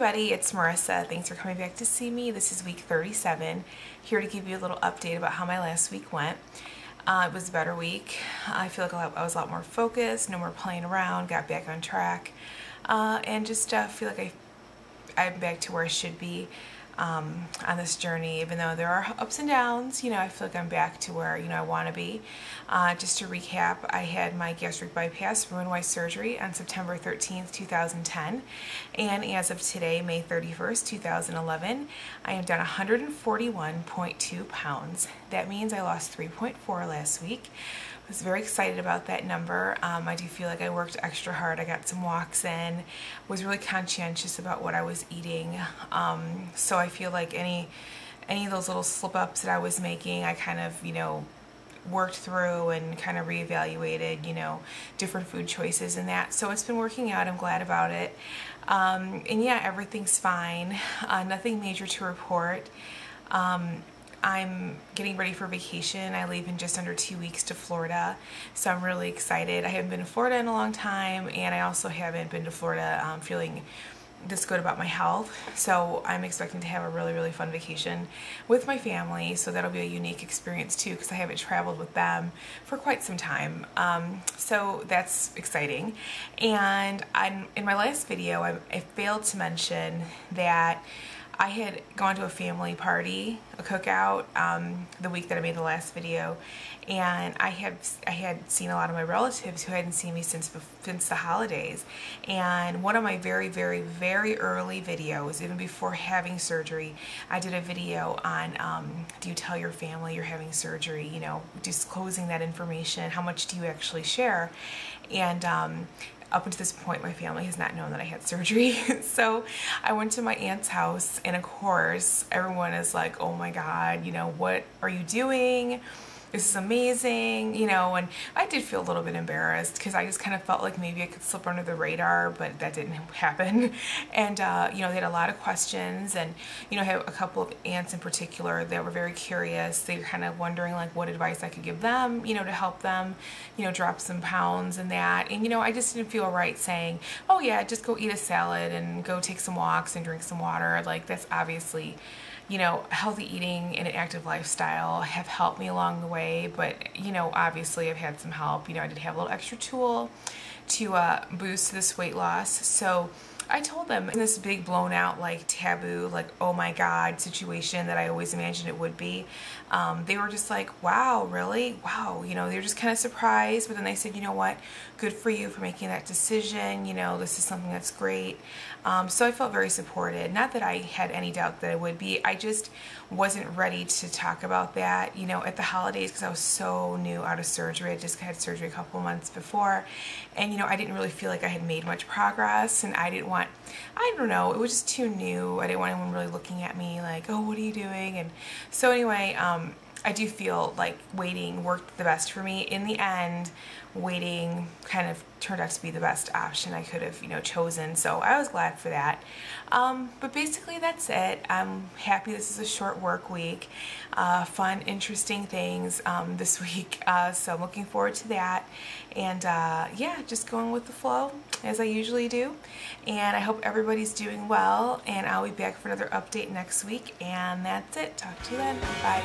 everybody, it's Marissa. Thanks for coming back to see me. This is week 37. Here to give you a little update about how my last week went. It was a better week. I feel like I was a lot more focused, no more playing around, got back on track, and just feel like I'm back to where I should be on this journey. Even though there are ups and downs, I feel like I'm back to where I want to be. Just to recap, I had my gastric bypass Roux-en-Y surgery on September 13th, 2010, and as of today, May 31st, 2011, I am down 141.2 pounds. That means I lost 3.4 last week. I was very excited about that number. I do feel like I worked extra hard. I got some walks in, was really conscientious about what I was eating. So I feel like any of those little slip-ups that I was making, I kind of, worked through and kind of reevaluated, different food choices and that. So it's been working out. I'm glad about it. And yeah, everything's fine. Nothing major to report. I'm getting ready for vacation. I leave in just under 2 weeks to Florida, so I'm really excited. I haven't been to Florida in a long time, and I also haven't been to Florida feeling this good about my health, so I'm expecting to have a really, really fun vacation with my family, so that'll be a unique experience too, because I haven't traveled with them for quite some time, so that's exciting. And in my last video, I failed to mention that I had gone to a family party, a cookout, the week that I made the last video, and I had seen a lot of my relatives who hadn't seen me since the holidays. And one of my very, very, very early videos, even before having surgery, I did a video on do you tell your family you're having surgery, disclosing that information, how much do you actually share, and up until this point, my family has not known that I had surgery. So I went to my aunt's house, and of course, everyone is like, oh my God, what are you doing? This is amazing, and I did feel a little bit embarrassed because I just kind of felt like maybe I could slip under the radar, but that didn't happen. And, they had a lot of questions, and, I have a couple of aunts in particular that were very curious. They were kind of wondering, like, what advice I could give them, to help them, drop some pounds and that. And, I just didn't feel right saying, oh yeah, just go eat a salad and go take some walks and drink some water. Like, that's obviously, healthy eating and an active lifestyle have helped me along the way, but, obviously I've had some help. I did have a little extra tool to boost this weight loss. So I told them in this big blown out, like, taboo, like, oh my God situation that I always imagined it would be. They were just like, wow, really? Wow. They were just kind of surprised, but then they said, you know what? Good for you for making that decision. This is something that's great. So I felt very supported. Not that I had any doubt that I would be. I just wasn't ready to talk about that, at the holidays, because I was so new out of surgery. I just had surgery a couple months before, and, I didn't really feel like I had made much progress, and I don't know, it was just too new. I didn't want anyone really looking at me like, oh, what are you doing? And so anyway, I do feel like waiting worked the best for me. In the end, waiting kind of turned out to be the best option I could have, chosen. So I was glad for that. But basically that's it. I'm happy this is a short work week. Fun, interesting things this week. So I'm looking forward to that. And yeah, just going with the flow as I usually do. And I hope everybody's doing well. And I'll be back for another update next week. And that's it. Talk to you then. Bye.